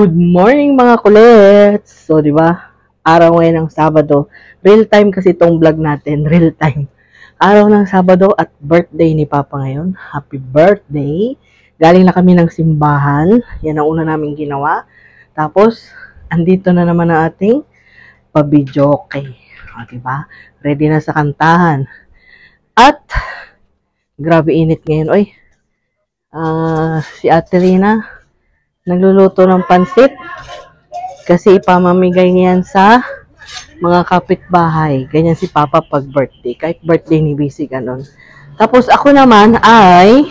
Good morning mga kulets! So, di ba? Araw ngayon ng Sabado. Real time kasi itong vlog natin. Real time. Araw ng Sabado at birthday ni Papa ngayon. Happy birthday! Galing na kami ng simbahan. Yan ang una namin ginawa. Tapos, andito na naman ang ating pabidyoke. O, diba? Ready na sa kantahan. At, grabe init ngayon. Oy, si Ate Rina, nagluluto ng pansit kasi ipamamigay niyan sa mga kapitbahay. Ganyan si Papa pag birthday. Kahit birthday ni Bisi, ganon. Tapos ako naman ay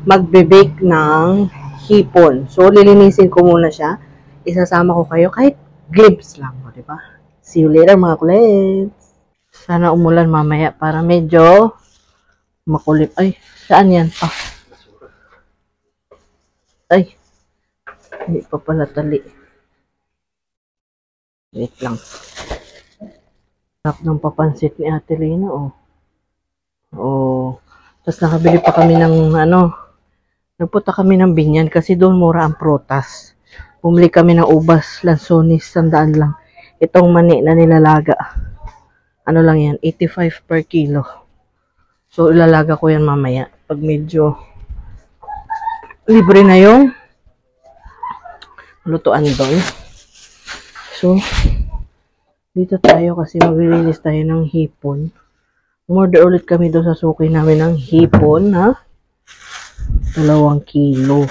magbe-bake ng hipon. So, lilinisin ko muna siya. Isasama ko kayo kahit glimpse lang. Diba? See you later mga kulets. Sana umulan mamaya para medyo makulim. Ay, saan yan? Ay, hindi pa pala tali. Wait lang. Sarap ng papansit ni Ate Rina, oh. Oh. Tapos nakabili pa kami ng, nagpunta kami ng Binyan kasi doon mura ang prutas. Bumili kami ng ubas, lansonis, 100 lang. Itong mani na nilalaga. Ano lang yan, 85 per kilo. So, ilalaga ko yan mamaya. Pag medyo libre na yung lutuan doon. So, dito tayo kasi maglilinis tayo ng hipon. Umorder ulit kami doon sa suki namin ng hipon, ha? 2 kilo.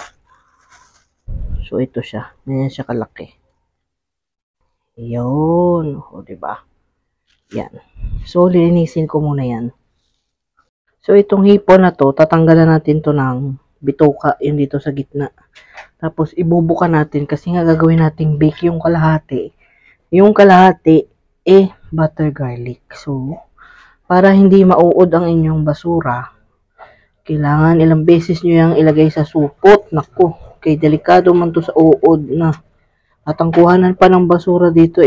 So, ito siya. Ganyan siya kalaki. Yun. O, diba? Yan. So, lilinisin ko muna yan. So, itong hipon na to, tatanggalan natin to ng bituka, yun dito sa gitna. Tapos, ibubuka natin kasi nga gagawin natin bake yung kalahati. Yung kalahati, butter garlic. So, para hindi mauod ang inyong basura, kailangan ilang beses nyo yung ilagay sa supot. Naku, kay delikado man to sa uod na. At ang kuhanan pa ng basura dito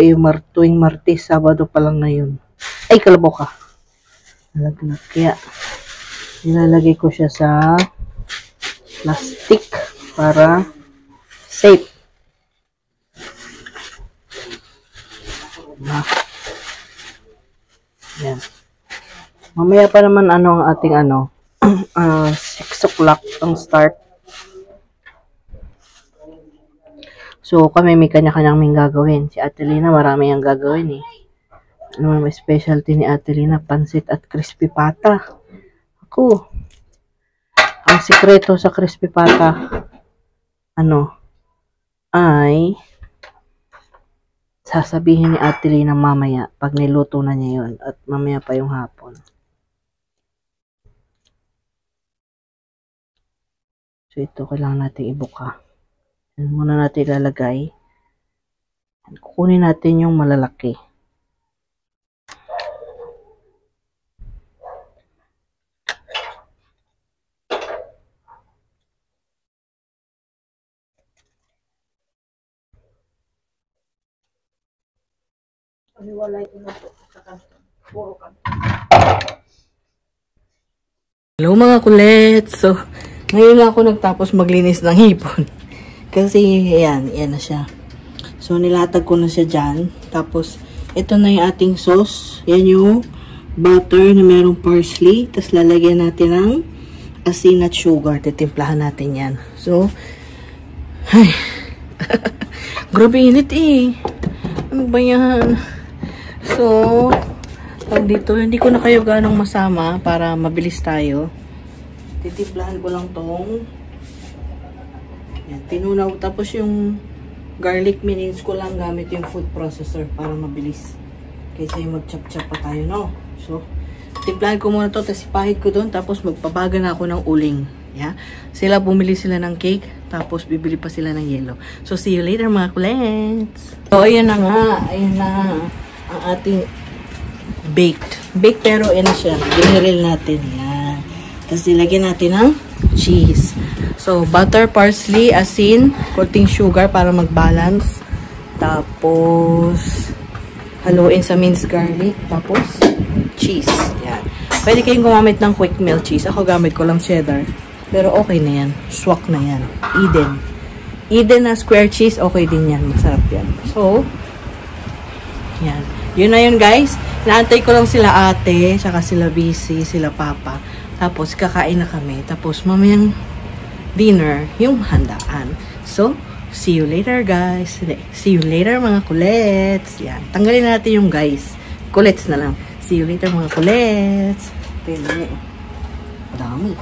tuwing Martes, Sabado pa lang na yun. Ay, kalabaw ka. Nalaglag. Kaya, nilalagay ko siya sa plastic para safe. Yan. Mamaya pa naman ang ating 6 o'clock ang start. So, kami may kanya-kanyang may gagawin. Si Ate Lina, marami ang gagawin eh. Ano may specialty ni Ate Lina? Pansit at crispy pata. Ako, ang sikreto sa crispy pata, ay sasabihin ni Ate Lina mamaya pag niluto na niya yun at mamaya pa yung hapon. So, ito kailangan natin ibuka. Yan muna natin ilalagay. Kukunin natin yung malalaki. Hello mga kulets! So, ngayon lang ako nagtapos maglinis ng hipon. Kasi, yan na siya. So, nilatag ko na siya dyan. Tapos, ito na yung ating sauce. Yan yung butter na merong parsley. Tapos, lalagyan natin ng asin at sugar. Titimplahan natin yan. So, ay, grabe init eh. Ano ba yan? So, pag dito, hindi ko na kayo ganong masama para mabilis tayo. Titimplahan ko lang tong yan, tinunaw. Tapos yung garlic minins ko lang gamit yung food processor para mabilis. Kaysa yung mag-chop-chop pa tayo, no? So, timplahan ko muna to, tapos ipahid ko doon, tapos magpabaga na ako ng uling. Yeah? Sila, bumili sila ng cake, tapos bibili pa sila ng yelo. So, see you later mga kulets! So, ayan na nga. Ayan na ang ating baked. Baked pero yan siya. Giniril natin. Yan. Tapos nilagyan natin ng cheese. So, butter, parsley, asin, konting sugar para mag-balance. Tapos, haluin sa minced garlic. Tapos, cheese. Yan. Pwede kayong gumamit ng quick melt cheese. Ako gamit ko lang cheddar. Pero okay na yan. Swak na yan. Eden. Eden na square cheese, okay din yan. Masarap yan. So, yan. Yun na yun, guys. Naantay ko lang sila ate, saka sila busy, sila papa. Tapos, kakain na kami. Tapos, mamayang dinner, yung handaan. So, see you later, guys. See you later, mga kulets. Yan. Tanggalin natin yung guys. Kulets na lang. See you later, mga kulets. Pwede. Dami.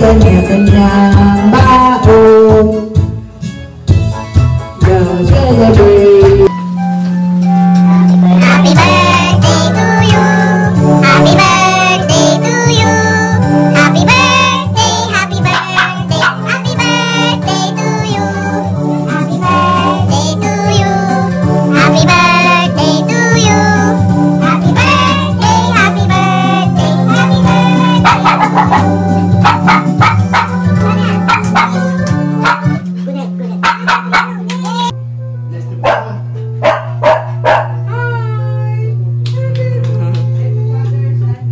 Kanya-kanyang baong yung celebrate. Happy birthday to you. Happy birthday to you. Happy birthday, happy birthday, happy birthday to you. Happy birthday to you. Happy birthday to you. Happy birthday, happy birthday, happy birthday.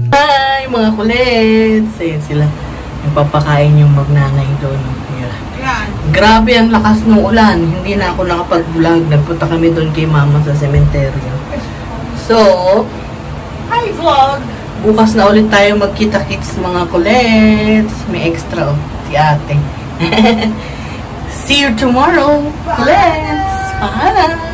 Hi, mga kulets! Ayan sila. Nagpapakain yung magnanay doon. Ayan. Grabe ang lakas ng ulan. Hindi na ako nakapag-vlog. Nagpunta kami doon kay mama sa sementeryo. So, hi vlog! Bukas na ulit tayo magkita-kits mga kulets. May extra si ate. See you tomorrow, kulets! Paalam!